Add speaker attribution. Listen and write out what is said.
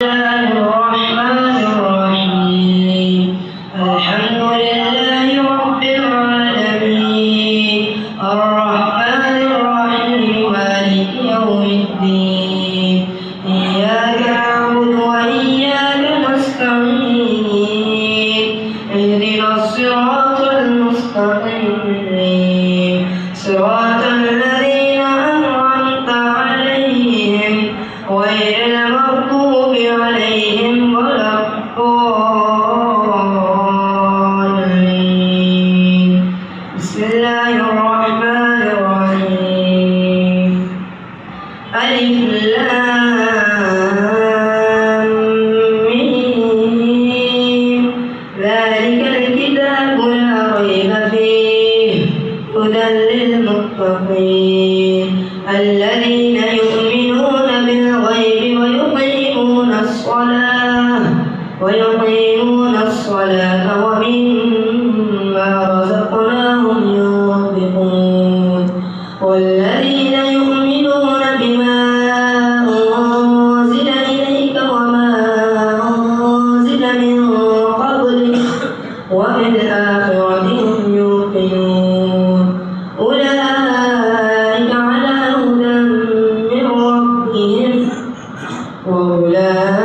Speaker 1: الله الرحمن الرحيم. الحمد لله رب العالمين الرحمن الرحيم مالك يوم الدين إياك نعبد وإياك نستعين اهدنا الصراط المستقيم صراط الذين أنعمت عليهم غير المغضوب عليهم ولا الضالين. بسم الله الرحمن الرحيم. ألف لام ميم ذلك الكتاب لا ريب فيه هدى للمتقين الذين يؤمنون بالغيب ويقيمون الصلاة ومما رزقناهم ينفقون والذين يؤمنون بما أنزل إليك وما أنزل من قبلك وبالآخرة هم يوقنون أولئك على هدى من ربهم وأولئك